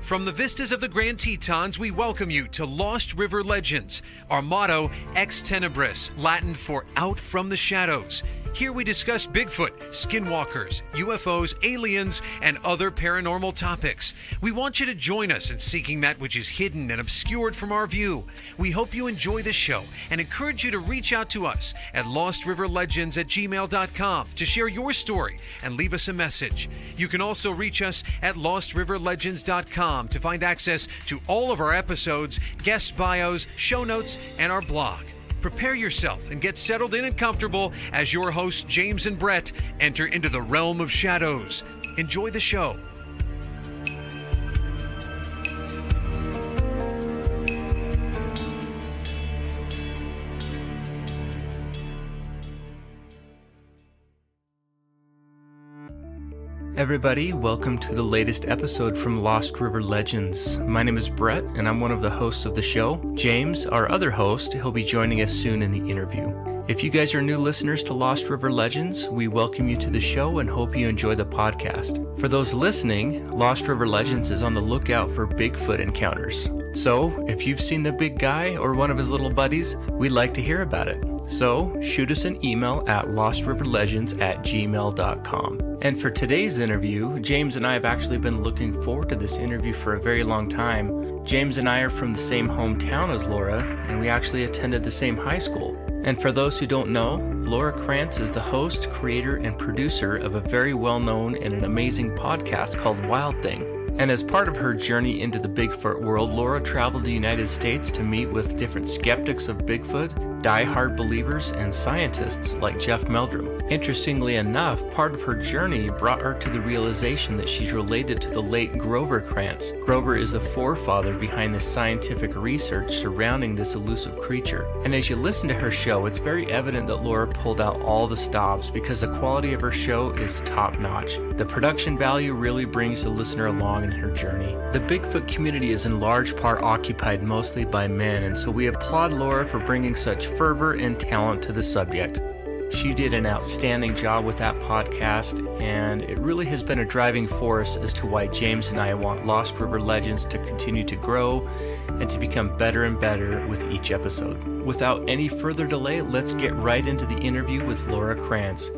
From the vistas of the Grand Tetons, we welcome you to Lost River Legends. Our motto, Ex Tenebris, Latin for out from the shadows. Here we discuss Bigfoot, skinwalkers, UFOs, aliens, and other paranormal topics. We want you to join us in seeking that which is hidden and obscured from our view. We hope you enjoy the show and encourage you to reach out to us at lostriverlegends@gmail.com to share your story and leave us a message. You can also reach us at lostriverlegends.com to find access to all of our episodes, guest bios, show notes, and our blog. Prepare yourself and get settled in and comfortable as your hosts, James and Brett, enter into the realm of shadows. Enjoy the show. Everybody, welcome to the latest episode from Lost River Legends. My name is Brett, and I'm one of the hosts of the show. James, our other host, he'll be joining us soon in the interview. If you guys are new listeners to Lost River Legends, we welcome you to the show and hope you enjoy the podcast. For those listening, Lost River Legends is on the lookout for Bigfoot encounters. So, if you've seen the big guy or one of his little buddies, we'd like to hear about it. So, shoot us an email at lostriverlegends@gmail.com. And for today's interview, James and I have actually been looking forward to this interview for a very long time. James and I are from the same hometown as Laura, and we actually attended the same high school. And for those who don't know, Laura Krantz is the host, creator, and producer of a very well-known and an amazing podcast called Wild Thing. And as part of her journey into the Bigfoot world, Laura traveled the United States to meet with different skeptics of Bigfoot, die-hard believers, and scientists like Jeff Meldrum. Interestingly enough, part of her journey brought her to the realization that she's related to the late Grover Krantz. Grover is the forefather behind the scientific research surrounding this elusive creature. And as you listen to her show, it's very evident that Laura pulled out all the stops because the quality of her show is top-notch. The production value really brings the listener along in her journey. The Bigfoot community is in large part occupied mostly by men, and so we applaud Laura for bringing such fervor and talent to the subject. She did an outstanding job with that podcast, and it really has been a driving force as to why James and I want Lost River Legends to continue to grow and to become better and better with each episode. Without any further delay, let's get right into the interview with Laura Krantz.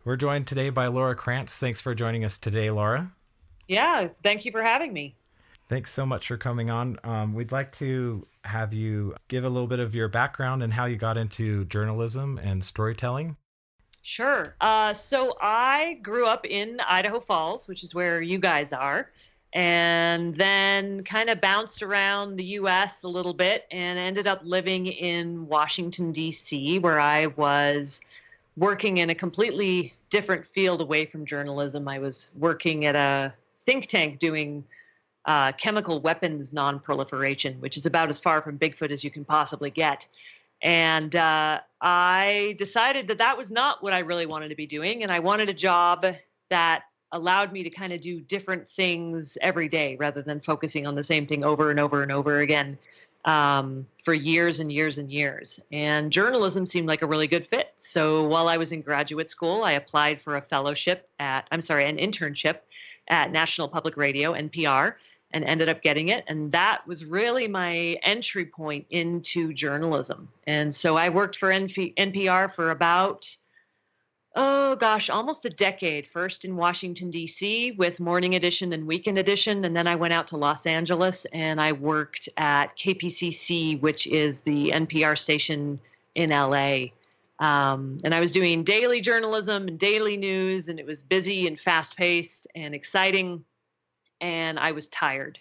We're joined today by Laura Krantz. Thanks for joining us today, Laura. Yeah, thank you for having me. Thanks so much for coming on. We'd like to have you give a little bit of your background and how you got into journalism and storytelling. Sure. So I grew up in Idaho Falls, which is where you guys are, and then kind of bounced around the U.S. a little bit and ended up living in Washington, D.C., where I was working in a completely different field away from journalism. I was working at a think tank doing chemical weapons non-proliferation, which is about as far from Bigfoot as you can possibly get. And I decided that that was not what I really wanted to be doing. And I wanted a job that allowed me to kind of do different things every day rather than focusing on the same thing over and over and over again for years and years and years. And journalism seemed like a really good fit. So while I was in graduate school, I applied for an internship at National Public Radio, NPR, and ended up getting it. And that was really my entry point into journalism. And so I worked for NPR for about, almost a decade. First in Washington, D.C. with Morning Edition and Weekend Edition. And then I went out to Los Angeles and I worked at KPCC, which is the NPR station in L.A. And I was doing daily journalism and daily news, and it was busy and fast-paced and exciting. And I was tired.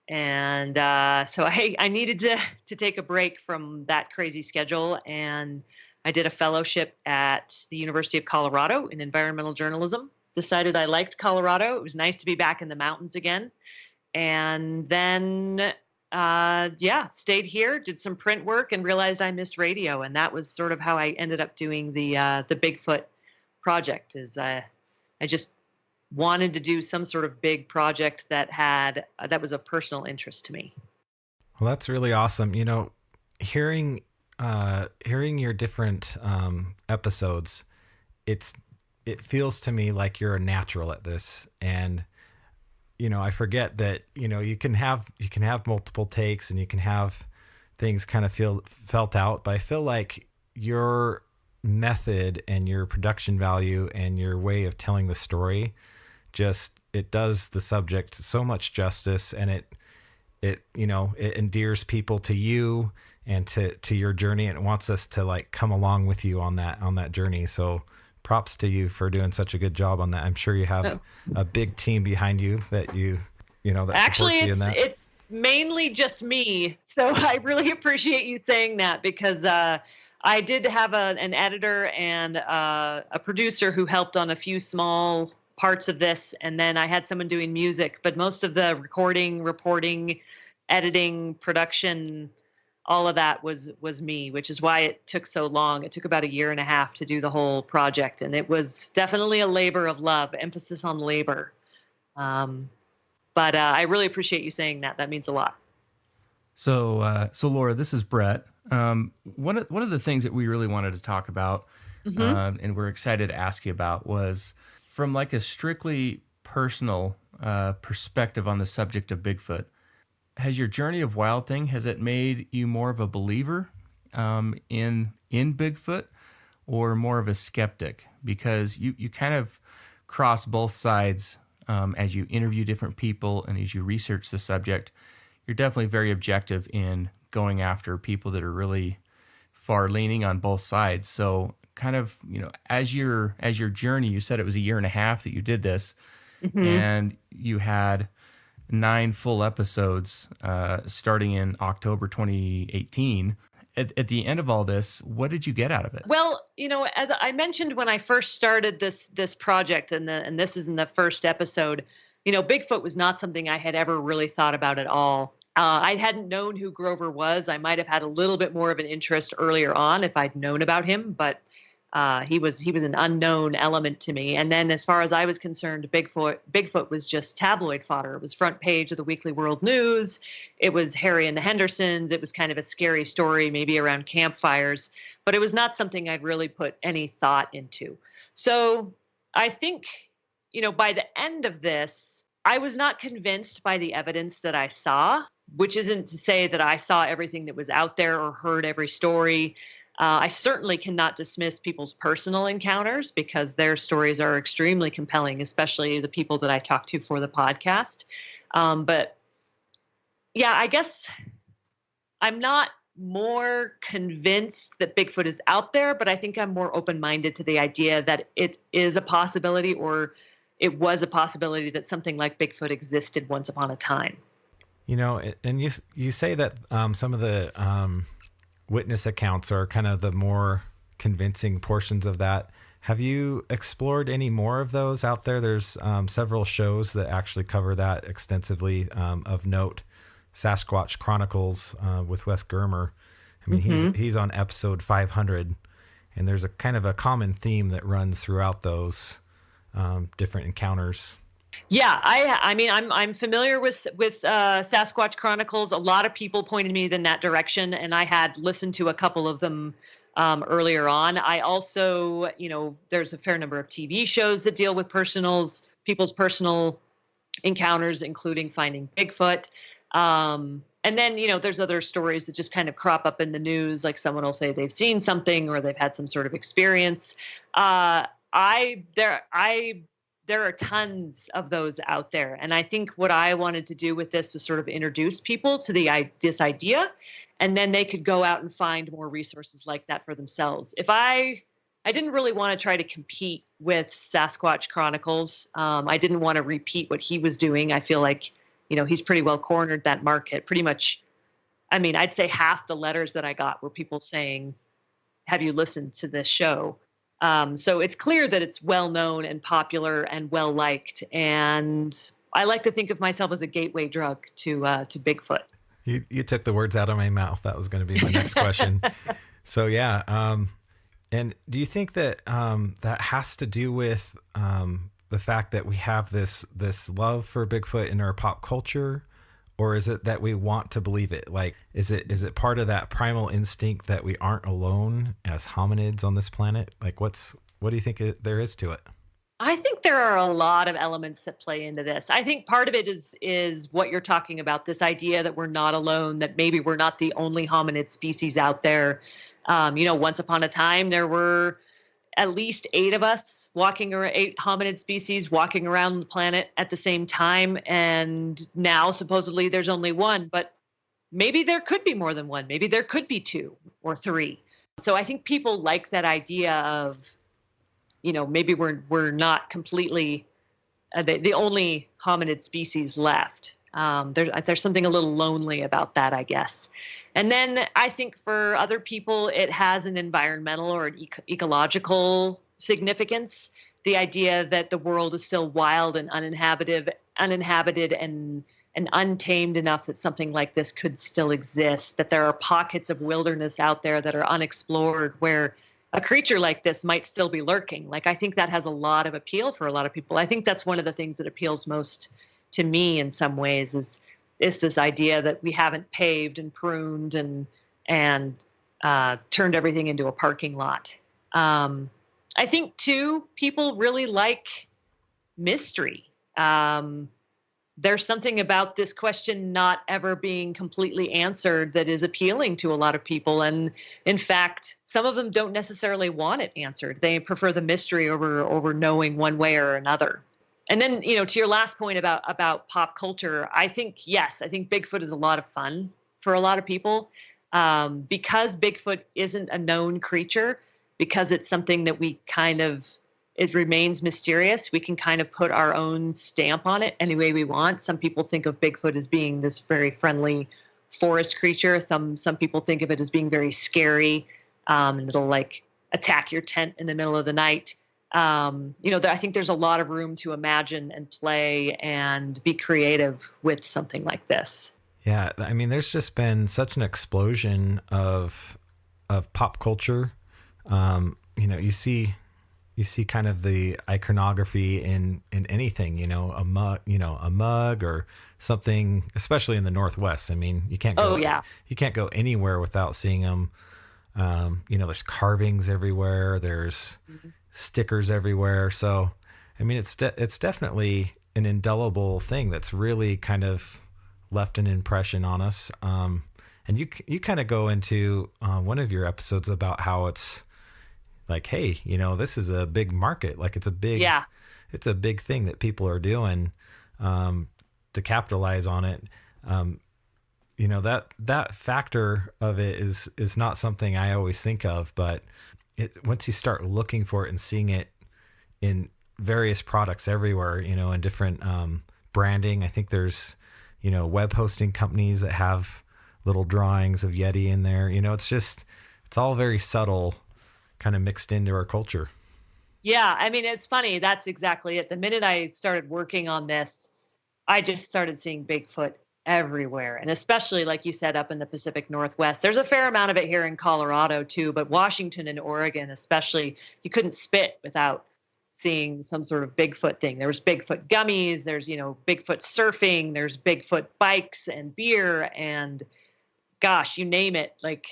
And so I needed to take a break from that crazy schedule. And I did a fellowship at the University of Colorado in environmental journalism. Decided I liked Colorado. It was nice to be back in the mountains again. And then, stayed here, did some print work, and realized I missed radio. And that was sort of how I ended up doing the Bigfoot project. I just wanted to do some sort of big project that was of personal interest to me. Well, that's really awesome. You know, hearing your different episodes, it feels to me like you're a natural at this. And I forget that, you can have multiple takes and you can have things kind of felt out, but I feel like your method and your production value and your way of telling the story it does the subject so much justice, and it endears people to you and to your journey, and it wants us to like come along with you on that journey. So props to you for doing such a good job on that. I'm sure you have a big team behind you that that actually supports you in that. It's mainly just me. So I really appreciate you saying that, because I did have an editor and a producer who helped on a few small parts of this. And then I had someone doing music, but most of the recording, reporting, editing, production, all of that was me, which is why it took so long. It took about 1.5 years to do the whole project. And it was definitely a labor of love, emphasis on labor. But I really appreciate you saying that. That means a lot. So Laura, this is Brett. One of the things that we really wanted to talk about, and we're excited to ask you about, was from like a strictly personal perspective on the subject of Bigfoot. Has your journey of Wild Thing, has it made you more of a believer in Bigfoot, or more of a skeptic? Because you kind of cross both sides as you interview different people and as you research the subject. You're definitely very objective in going after people that are really far leaning on both sides. So kind of, as your journey, you said it was 1.5 years that you did this, and you had 9 full episodes starting in October 2018. At the end of all this, what did you get out of it? Well, as I mentioned when I first started this project, and this is in the first episode, Bigfoot was not something I had ever really thought about at all. I hadn't known who Grover was. I might have had a little bit more of an interest earlier on if I'd known about him, but he was an unknown element to me. And then as far as I was concerned, Bigfoot was just tabloid fodder. It was front page of the Weekly World News. It was Harry and the Hendersons. It was kind of a scary story, maybe around campfires, but it was not something I'd really put any thought into. So I think, by the end of this, I was not convinced by the evidence that I saw, which isn't to say that I saw everything that was out there or heard every story. I certainly cannot dismiss people's personal encounters, because their stories are extremely compelling, especially the people that I talk to for the podcast. But yeah, I guess I'm not more convinced that Bigfoot is out there, but I think I'm more open-minded to the idea that it is a possibility, or it was a possibility, that something like Bigfoot existed once upon a time. And you say that some of the witness accounts are kind of the more convincing portions of that. Have you explored any more of those out there? There's several shows that actually cover that extensively. Of note, Sasquatch Chronicles with Wes Germer. I mean, he's on episode 500, and there's a kind of a common theme that runs throughout those different encounters. Yeah, I mean, I'm familiar with Sasquatch Chronicles. A lot of people pointed me in that direction, and I had listened to a couple of them earlier on. I also, there's a fair number of TV shows that deal with people's personal encounters, including finding Bigfoot. And then, there's other stories that just kind of crop up in the news, like someone will say they've seen something or they've had some sort of experience. There are tons of those out there. And I think what I wanted to do with this was sort of introduce people to this idea, and then they could go out and find more resources like that for themselves. If I didn't really want to try to compete with Sasquatch Chronicles. I didn't want to repeat what he was doing. I feel like, he's pretty well cornered that market. Pretty much, I mean, I'd say half the letters that I got were people saying, have you listened to this show? So it's clear that it's well known and popular and well liked, and I like to think of myself as a gateway drug to Bigfoot. You took the words out of my mouth. That was going to be my next question. So yeah, and do you think that that has to do with the fact that we have this love for Bigfoot in our pop culture? Or is it that we want to believe it? Like, is it part of that primal instinct that we aren't alone as hominids on this planet? Like, what do you think there is to it? I think there are a lot of elements that play into this. I think part of it is what you're talking about, this idea that we're not alone, that maybe we're not the only hominid species out there. Once upon a time, there were at least eight hominid species walking around the planet at the same time. And now supposedly there's only one, but maybe there could be more than one. Maybe there could be two or three. So I think people like that idea of, maybe we're not completely the only hominid species left. There's something a little lonely about that, I guess. And then I think for other people, it has an environmental or an ecological significance. The idea that the world is still wild and uninhabited and untamed enough that something like this could still exist, that there are pockets of wilderness out there that are unexplored where a creature like this might still be lurking. Like, I think that has a lot of appeal for a lot of people. I think that's one of the things that appeals most to me in some ways is this idea that we haven't paved and pruned and turned everything into a parking lot. I think too, people really like mystery. There's something about this question not ever being completely answered that is appealing to a lot of people. And in fact, some of them don't necessarily want it answered. They prefer the mystery over knowing one way or another. And then, to your last point about pop culture, I think Bigfoot is a lot of fun for a lot of people, because Bigfoot isn't a known creature, because it's something that it remains mysterious. We can kind of put our own stamp on it any way we want. Some people think of Bigfoot as being this very friendly forest creature. Some people think of it as being very scary, and it'll like attack your tent in the middle of the night. I think there's a lot of room to imagine and play and be creative with something like this. Yeah, I mean, there's just been such an explosion of pop culture. You see kind of the iconography in anything, a mug or something, especially in the Northwest. I mean, you can't go anywhere without seeing them. There's carvings everywhere. There's stickers everywhere. So, I mean, it's definitely an indelible thing that's really kind of left an impression on us. And you kind of go into one of your episodes about how it's like, hey, this is a big market. Like it's a big thing that people are doing to capitalize on it. That factor of it is not something I always think of, but once you start looking for it and seeing it in various products everywhere, in different branding. I think there's, web hosting companies that have little drawings of Yeti in there. It's all very subtle, kind of mixed into our culture. Yeah, I mean, it's funny. That's exactly it. The minute I started working on this, I just started seeing Bigfoot everywhere. And especially, like you said, up in the Pacific Northwest. There's a fair amount of it here in Colorado too, but Washington and Oregon especially, you couldn't spit without seeing some sort of Bigfoot thing. There was Bigfoot gummies, there's, Bigfoot surfing, there's Bigfoot bikes and beer, and gosh, you name it. Like,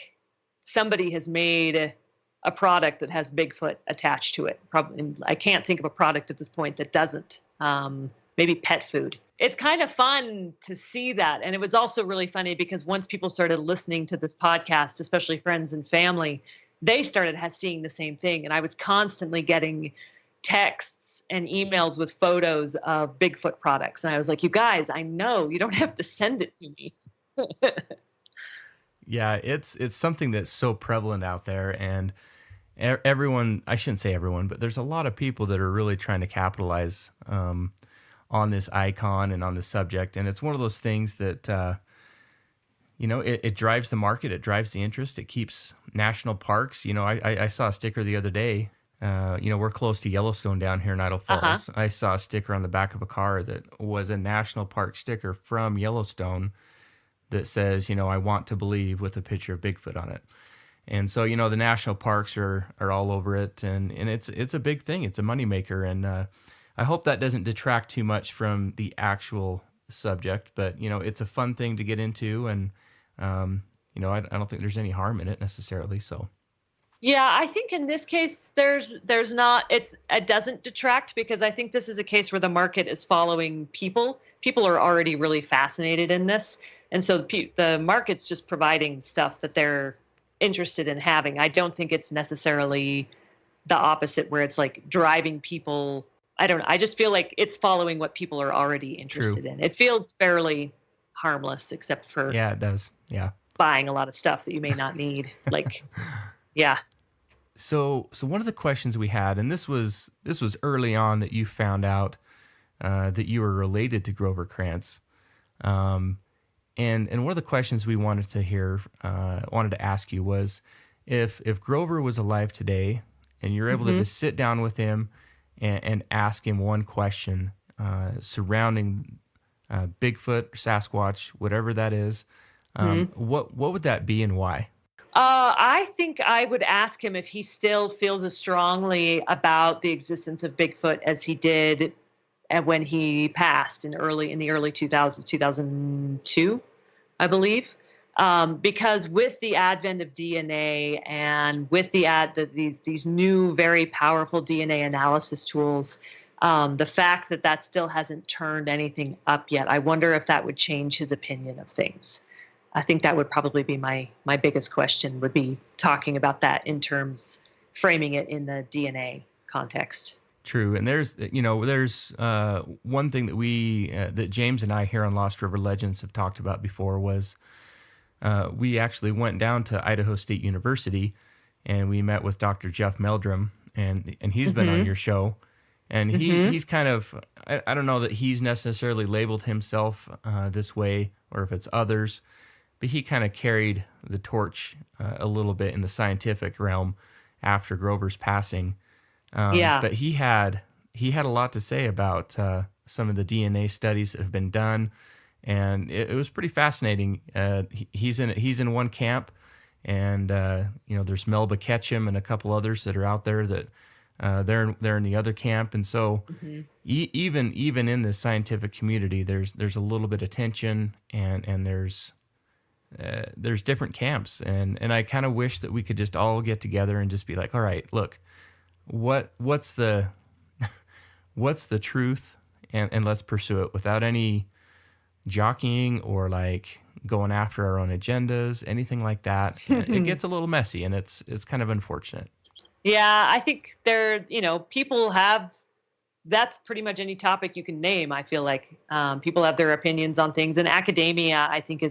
somebody has made a product that has Bigfoot attached to it. Probably, I can't think of a product at this point that doesn't. Maybe pet food. It's kind of fun to see that. And it was also really funny because once people started listening to this podcast, especially friends and family, they started seeing the same thing. And I was constantly getting texts and emails with photos of Bigfoot products. And I was like, you guys, I know you don't have to send it to me. Yeah, it's something that's so prevalent out there, and everyone, I shouldn't say everyone, but there's a lot of people that are really trying to capitalize on this icon and on this subject. And it's one of those things that, it drives the market, it drives the interest, it keeps national parks. I saw a sticker the other day. We're close to Yellowstone down here in Idaho Falls. I saw a sticker on the back of a car that was a national park sticker from Yellowstone that says, I want to believe, with a picture of Bigfoot on it. And so, the national parks are all over it, and it's a big thing. It's a moneymaker, and I hope that doesn't detract too much from the actual subject, but, it's a fun thing to get into, and, I don't think there's any harm in it necessarily, so. Yeah, I think in this case, there's not, it doesn't detract, because I think this is a case where the market is following people. People are already really fascinated in this. And so the market's just providing stuff that they're interested in having. I don't think it's necessarily the opposite, where it's like driving people. I don't know. I just feel like it's following what people are already interested in. It feels fairly harmless, except for Yeah, it does. Yeah. buying a lot of stuff that you may not need. Like, yeah. So one of the questions we had, and this was early on that you found out that you were related to Grover Krantz, and one of the questions we wanted to ask you was, if Grover was alive today, and you're able to just sit down with him and ask him one question surrounding Bigfoot, Sasquatch, whatever that is, what would that be and why? I think I would ask him if he still feels as strongly about the existence of Bigfoot as he did when he passed in the early 2000s, 2002, I believe. Because with the advent of DNA and with these new very powerful DNA analysis tools, the fact that still hasn't turned anything up yet, I wonder if that would change his opinion of things. I think that would probably be my biggest question, would be talking about that in terms, framing it in the DNA context. True. And there's one thing that that James and I here on Lost River Legends have talked about before was we actually went down to Idaho State University and we met with Dr. Jeff Meldrum, and he's been on your show. And he's kind of, I don't know that he's necessarily labeled himself this way, or if it's others, but he kind of carried the torch a little bit in the scientific realm after Grover's passing. But he had a lot to say about some of the DNA studies that have been done, and it was pretty fascinating. He's in one camp, and there's Melba Ketchum and a couple others that are out there that they're in the other camp, and so even in the scientific community, there's a little bit of tension, and there's different camps, and I kind of wish that we could just all get together and just be like, all right, look, what's the truth, and let's pursue it without any jockeying or like going after our own agendas, anything like that. It gets a little messy, and it's kind of unfortunate. Yeah, I think people have, that's pretty much any topic you can name. I feel like people have their opinions on things, and academia, I think, can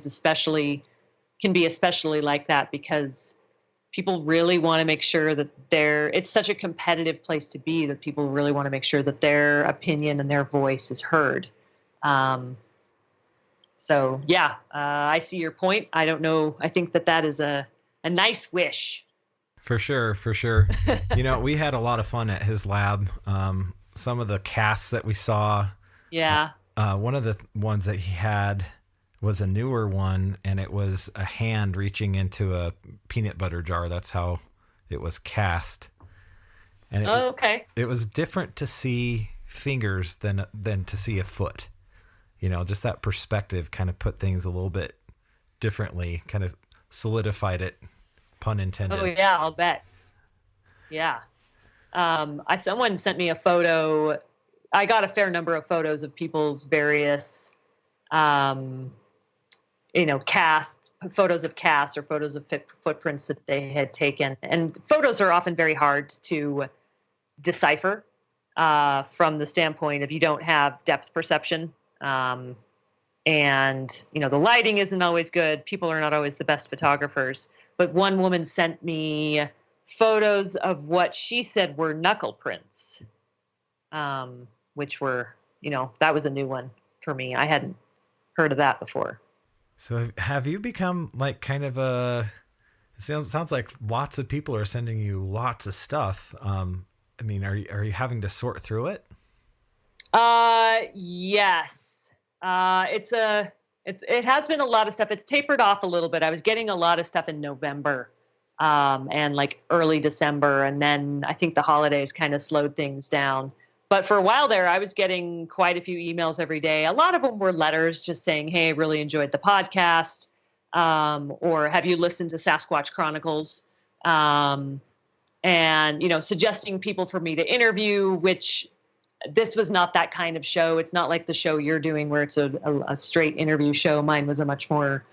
be especially like that, because people really want to make sure that it's such a competitive place to be, that people really want to make sure that their opinion and their voice is heard. I see your point. I don't know. I think that is a nice wish. For sure. We had a lot of fun at his lab. Some of the casts that we saw. Yeah. One of the ones that he had was a newer one, and it was a hand reaching into a peanut butter jar. That's how it was cast. And it was different to see fingers than to see a foot. Just that perspective kind of put things a little bit differently, kind of solidified it, pun intended. Oh yeah, I'll bet. Yeah. Someone sent me a photo. I got a fair number of photos of people's various, photos of casts or photos of footprints that they had taken. And photos are often very hard to decipher from the standpoint of you don't have depth perception. And the lighting isn't always good. People are not always the best photographers. But one woman sent me photos of what she said were knuckle prints, which were, that was a new one for me. I hadn't heard of that before. So have you become like kind of it sounds like lots of people are sending you lots of stuff. Are you having to sort through it? Yes. It has been a lot of stuff. It's tapered off a little bit. I was getting a lot of stuff in November, and like early December. And then I think the holidays kind of slowed things down. But for a while there, I was getting quite a few emails every day. A lot of them were letters just saying, hey, I really enjoyed the podcast. Or have you listened to Sasquatch Chronicles? and, suggesting people for me to interview, which this was not that kind of show. It's not like the show you're doing where it's a straight interview show. Mine was a much more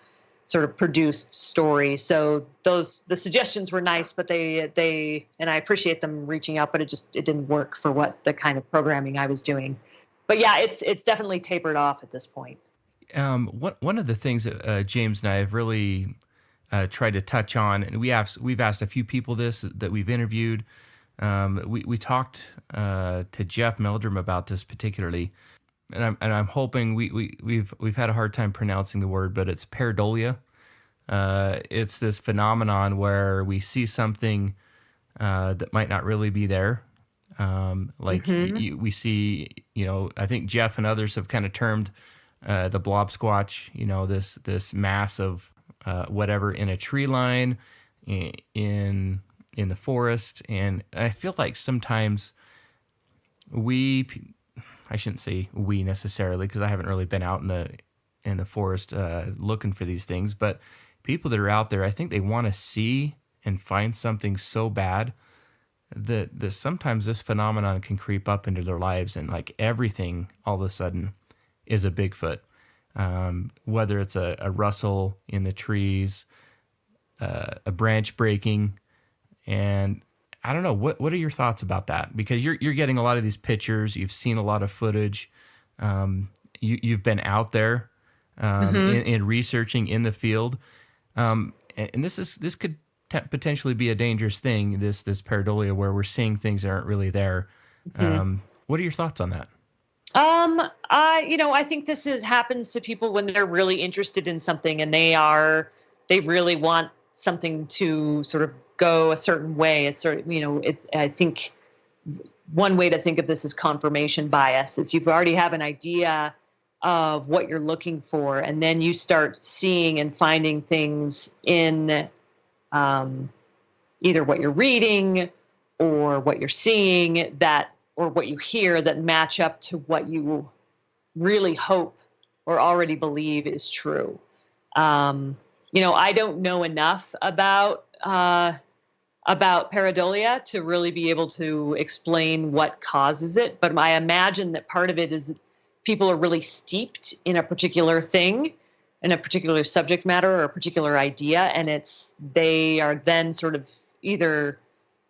sort of produced story. So the suggestions were nice, but they and I appreciate them reaching out, but it didn't work for what the kind of programming I was doing. But yeah, it's definitely tapered off at this point. One of the things that James and I have really tried to touch on, and we've asked a few people this that we've interviewed. We talked to Jeff Meldrum about this particularly, and I'm hoping we've had a hard time pronouncing the word, but it's pareidolia. It's this phenomenon where we see something that might not really be there. We see, I think Jeff and others have kind of termed the blob squatch, this mass of whatever in a tree line, in the forest. And I feel like sometimes I shouldn't say we necessarily, because I haven't really been out in the forest looking for these things, but people that are out there, I think they want to see and find something so bad that sometimes this phenomenon can creep up into their lives, and like everything all of a sudden is a Bigfoot. Whether it's a rustle in the trees, a branch breaking, and I don't know, what are your thoughts about that? Because you're getting a lot of these pictures, you've seen a lot of footage, you've been out there in researching in the field, and this could potentially be a dangerous thing. This pareidolia, where we're seeing things that aren't really there. What are your thoughts on that? I think this happens to people when they're really interested in something and they really want something to sort of go a certain way. It's sort of, I think one way to think of this is confirmation bias, is you've already have an idea of what you're looking for, and then you start seeing and finding things in either what you're reading or what you're seeing or what you hear that match up to what you really hope or already believe is true. I don't know enough about pareidolia to really be able to explain what causes it, but I imagine that part of it is people are really steeped in a particular thing, in a particular subject matter or a particular idea, and they are then sort of either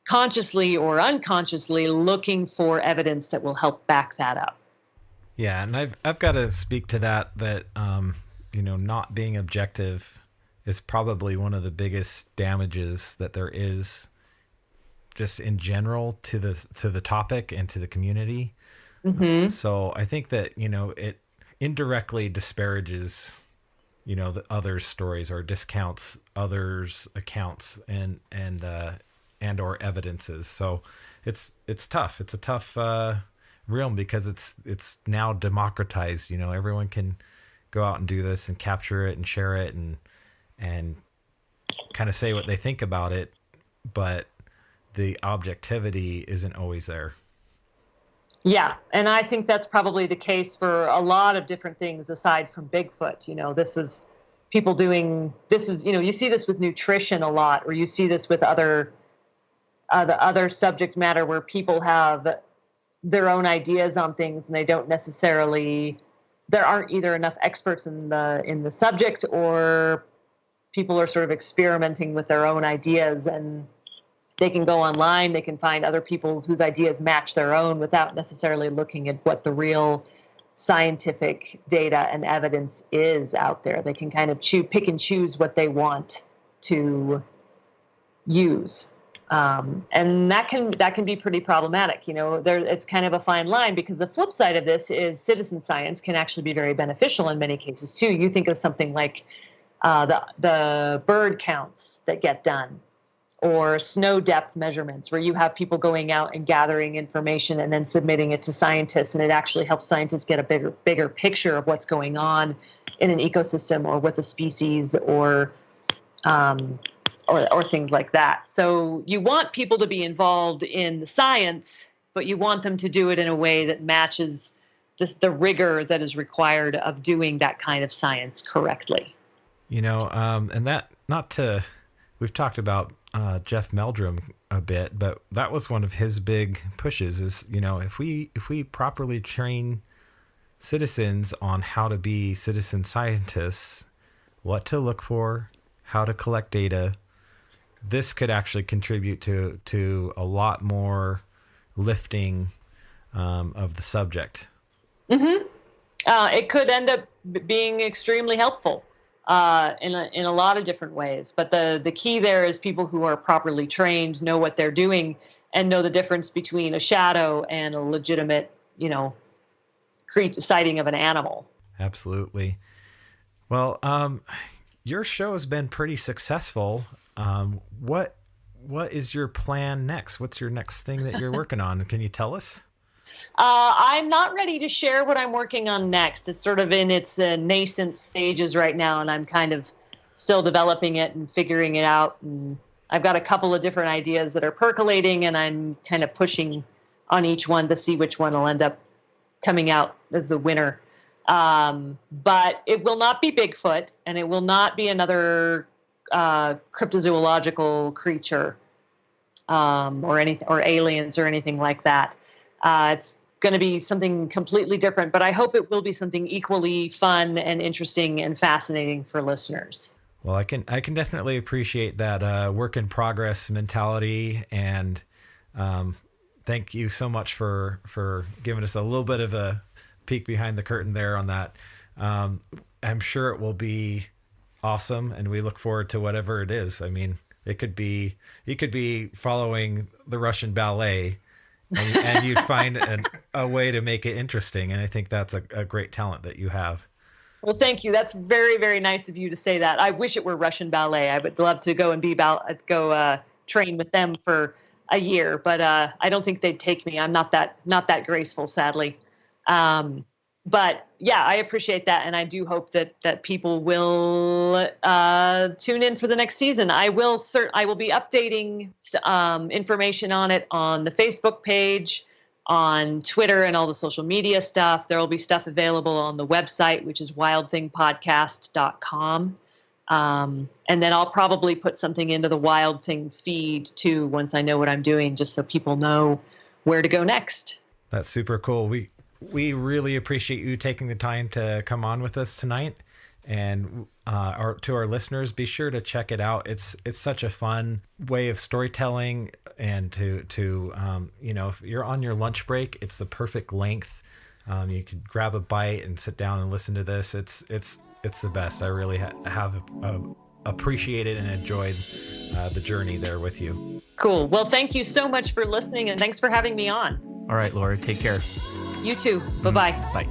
consciously or unconsciously looking for evidence that will help back that up. Yeah, and I've got to speak to that not being objective is probably one of the biggest damages that there is just in general to the topic and to the community. So I think that, it indirectly disparages, the others' stories or discounts others' accounts and or evidences. So it's tough. It's a tough realm because it's now democratized. Everyone can go out and do this and capture it and share it and kind of say what they think about it, but the objectivity isn't always there. Yeah, and I think that's probably the case for a lot of different things aside from Bigfoot. This was people doing this is, you see this with nutrition a lot, or you see this with other subject matter where people have their own ideas on things and they don't necessarily, there aren't either enough experts in the subject, or people are sort of experimenting with their own ideas, and they can go online, they can find other people's whose ideas match their own without necessarily looking at what the real scientific data and evidence is out there. They can kind of pick and choose what they want to use. And that can be pretty problematic. It's kind of a fine line, because the flip side of this is citizen science can actually be very beneficial in many cases too. You think of something like the bird counts that get done, or snow depth measurements, where you have people going out and gathering information and then submitting it to scientists, and it actually helps scientists get a bigger picture of what's going on in an ecosystem or with a species or things like that. So you want people to be involved in the science, but you want them to do it in a way that matches the rigor that is required of doing that kind of science correctly. And that, we've talked about Jeff Meldrum a bit, but that was one of his big pushes is, if we properly train citizens on how to be citizen scientists, what to look for, how to collect data, this could actually contribute to a lot more lifting of the subject. Mm-hmm. It could end up being extremely helpful in a lot of different ways. But the key there is people who are properly trained, know what they're doing, and know the difference between a shadow and a legitimate, sighting of an animal. Absolutely. Well, your show has been pretty successful. What is your plan next? What's your next thing that you're working on? Can you tell us? I'm not ready to share what I'm working on next. It's sort of in its nascent stages right now, and I'm kind of still developing it and figuring it out. And I've got a couple of different ideas that are percolating, and I'm kind of pushing on each one to see which one will end up coming out as the winner. But it will not be Bigfoot, and it will not be another cryptozoological creature or aliens or anything like that. It's going to be something completely different, but I hope it will be something equally fun and interesting and fascinating for listeners. Well, I can definitely appreciate that work in progress mentality, and thank you so much for giving us a little bit of a peek behind the curtain there on that. I'm sure it will be awesome, and we look forward to whatever it is. I mean, you could be following the Russian ballet, and you'd find a way to make it interesting. And I think that's a great talent that you have. Well, thank you. That's very, very nice of you to say that. I wish it were Russian ballet. I would love to go and train with them for a year, but I don't think they'd take me. I'm not that graceful, sadly. But yeah, I appreciate that, and I do hope that people will tune in for the next season. I will be updating information on it on the Facebook page, on Twitter, and all the social media stuff. There will be stuff available on the website, which is wildthingpodcast.com. And then I'll probably put something into the Wild Thing feed too once I know what I'm doing, just so people know where to go next. That's super cool. We really appreciate you taking the time to come on with us tonight, and to our listeners, be sure to check it out. It's such a fun way of storytelling, and to if you're on your lunch break, it's the perfect length. You could grab a bite and sit down and listen to this. It's the best. I really have appreciated and enjoyed the journey there with you. Cool. Well, thank you so much for listening, and thanks for having me on. All right, Laura, take care. You too. Bye-bye. Bye.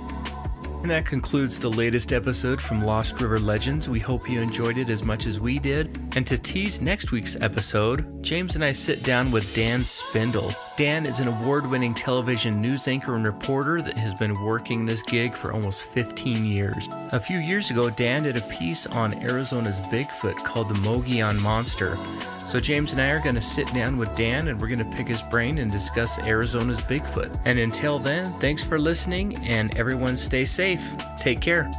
And that concludes the latest episode from Lost River Legends. We hope you enjoyed it as much as we did. And to tease next week's episode, James and I sit down with Dan Spindle. Dan is an award-winning television news anchor and reporter that has been working this gig for almost 15 years. A few years ago, Dan did a piece on Arizona's Bigfoot called the Mogollon Monster. So James and I are going to sit down with Dan, and we're going to pick his brain and discuss Arizona's Bigfoot. And until then, thanks for listening, and everyone stay safe. Take care.